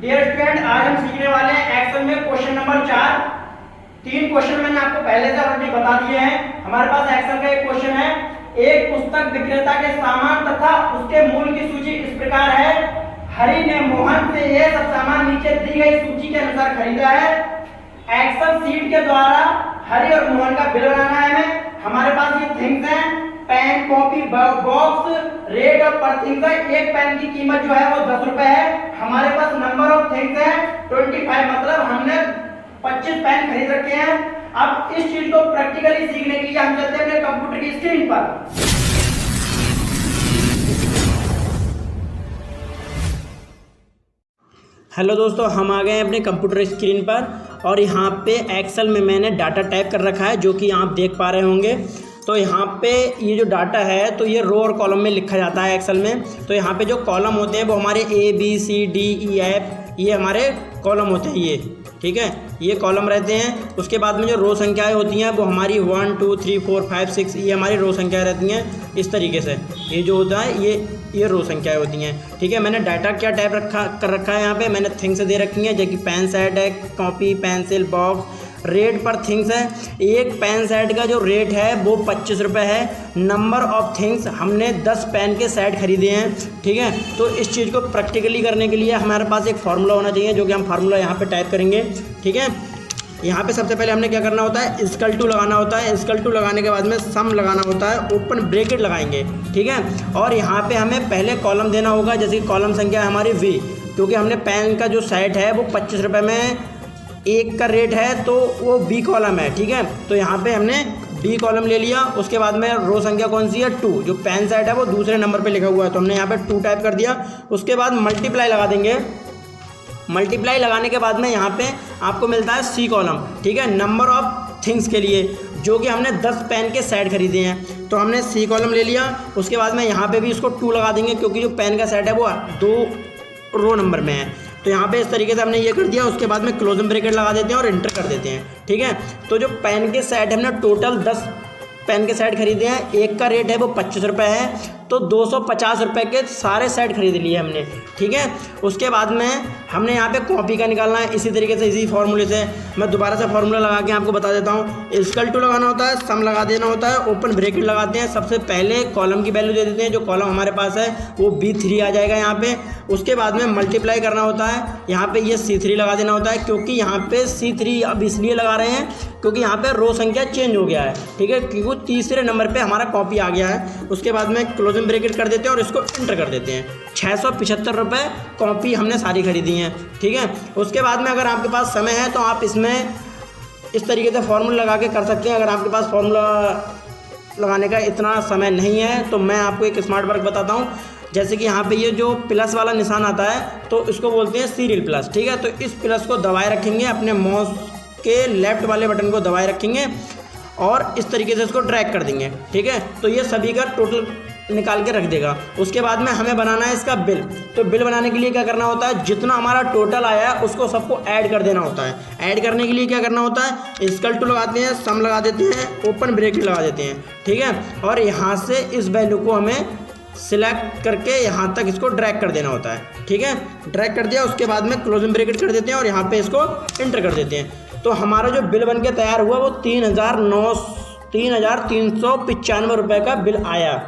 Dear student, आज हम सीखने वाले हैं एक्सेल में क्वेश्चन नंबर 4। 3 क्वेश्चन मैंने आपको पहले से ऑलरेडी बता दिए हैं। हमारे पास एक्सेल का एक क्वेश्चन है, एक पुस्तक विक्रेता के सामान तथा उसके मूल्य की सूची इस प्रकार है। हरि ने मोहन से यह सब सामान नीचे दी गई सूची के अनुसार खरीदा है। एक्सेल सीट के द्वारा हरि और मोहन का बिल बनाना है हमारे पास ये थिंग्स हैं, pen, copy, box, rate of per things है। एक पेन की कीमत जो है वो 10 रुपए है। हमारे पास नंबर ऑफ थिंग्स है 25, मतलब हमने 25 पेन खरीद रखे हैं। अब इस चीज को प्रैक्टिकली सीखने के लिए हम चलते हैं अपने कंप्यूटर की स्क्रीन पर। हेलो दोस्तों, हम आ गए हैं अपने कंप्यूटर स्क्रीन पर और यहाँ पे एक्सेल में मैंने डाटा टाइप कर रखा है जो कि आप देख पा रहे होंगे। तो यहाँ पे ये जो डाटा है तो ये रो और कॉलम में लिखा जाता है एक्सेल में। तो यहाँ पे जो कॉलम होते हैं वो हमारे A B C D E F ये हमारे कॉलम होते हैं, ये ठीक है, ये कॉलम रहते हैं। उसके बाद में जो रो संख्याएं होती हैं वो हमारी 1 2 3 4 5 6 ये हमारी रो संख्याएं रहती हैं। इस तरीके से ये जो होता है ये रो संख्याएं होती हैं, ठीक है। मैंने डाटा क्या टाइप कर रखा है, यहाँ पे मैंने थिंग्स दे रखी हैं, जैसे पेन सेट है, कॉपी, पेंसिल, बॉक्स, रेट पर थिंग्स है। एक पेन सेट का जो रेट है वो 25 रुपये है। नंबर ऑफ थिंग्स, हमने 10 पेन के सेट खरीदे हैं, ठीक है। तो इस चीज़ को प्रैक्टिकली करने के लिए हमारे पास एक फार्मूला होना चाहिए जो कि हम फार्मूला यहाँ पे टाइप करेंगे, ठीक है। यहाँ पे सबसे पहले हमने क्या करना होता है, इक्वल टू लगाना होता है। इक्वल टू लगाने के बाद में सम लगाना होता है, ओपन ब्रैकेट लगाएंगे, ठीक है। और यहाँ पे हमें पहले कॉलम देना होगा, जैसे कि कॉलम संख्या है हमारी V, क्योंकि हमने पेन का जो सेट है वो 25 रुपये में एक का रेट है तो वो B कॉलम है, ठीक है। तो यहाँ पे हमने B कॉलम ले लिया। उसके बाद में रो संख्या कौन सी है, 2, जो पेन सेट है वो दूसरे नंबर पे लिखा हुआ है तो हमने यहाँ पे 2 टाइप कर दिया। उसके बाद मल्टीप्लाई लगा देंगे। मल्टीप्लाई लगाने के बाद में यहाँ पे आपको मिलता है C कॉलम, ठीक है, नंबर ऑफ थिंग्स के लिए, जो कि हमने 10 पेन के सेट खरीदे हैं तो हमने C कॉलम ले लिया। उसके बाद में यहाँ पे भी इसको 2 लगा देंगे क्योंकि जो पेन का सेट है वो 2 रो नंबर में है। तो यहाँ पे इस तरीके से हमने ये कर दिया। उसके बाद में क्लोजिंग ब्रैकेट लगा देते हैं और एंटर कर देते हैं, ठीक है। तो जो पेन के सेट हमने टोटल 10 पेन के सेट खरीदे हैं, एक का रेट है वो 25 रुपये है, तो 250 रुपये के सारे सेट खरीद लिए हमने, ठीक है। उसके बाद में हमने यहाँ पे कॉपी का निकालना है। इसी तरीके से, इसी फार्मूले से मैं दोबारा से फार्मूला लगा के आपको बता देता हूँ। इक्वल टू लगाना होता है, सम लगा देना होता है, ओपन ब्रैकेट लगाते हैं। सबसे पहले कॉलम की वैल्यू दे देते हैं, जो कॉलम हमारे पास है वो B3 आ जाएगा यहाँ पे। उसके बाद में मल्टीप्लाई करना होता है, यहाँ पे ये C3 लगा देना होता है, क्योंकि यहाँ पे C3 अब इसलिए लगा रहे हैं क्योंकि यहाँ पे रो संख्या चेंज हो गया है, ठीक है, क्योंकि तीसरे नंबर पे हमारा कॉपी आ गया है। उसके बाद में क्लोजिंग ब्रैकेट कर देते हैं और इसको एंटर कर देते हैं। 675 रुपये कॉपी हमने सारी खरीदी हैं, ठीक है। उसके बाद में अगर आपके पास समय है तो आप इसमें इस तरीके से फार्मूला लगा के कर सकते हैं। अगर आपके पास फार्मूला लगाने का इतना समय नहीं है तो मैं आपको एक स्मार्ट वर्क बताता हूँ। जैसे कि यहाँ पे ये जो प्लस वाला निशान आता है तो इसको बोलते हैं सीरियल प्लस, ठीक है। तो इस प्लस को दबाए रखेंगे, अपने माउस के लेफ्ट वाले बटन को दबाए रखेंगे और इस तरीके से इसको ड्रैग कर देंगे, ठीक है। तो ये सभी का टोटल निकाल के रख देगा। उसके बाद में हमें बनाना है इसका बिल। तो बिल बनाने के लिए क्या करना होता है, जितना हमारा टोटल आया है उसको सबको ऐड कर देना होता है। ऐड करने के लिए क्या करना होता है, इक्वल टू लगाते हैं, सम लगा देते हैं, ओपन ब्रैकेट लगा देते हैं, ठीक है। और यहाँ से इस वैल्यू को हमें सिलेक्ट करके यहाँ तक इसको ड्रैग कर देना होता है, ठीक है। ड्रैग कर दिया, उसके बाद में क्लोजिंग ब्रैकेट कर देते हैं और यहाँ पे इसको एंटर कर देते हैं। तो हमारा जो बिल बन के तैयार हुआ वो 3,395 रुपये का बिल आया।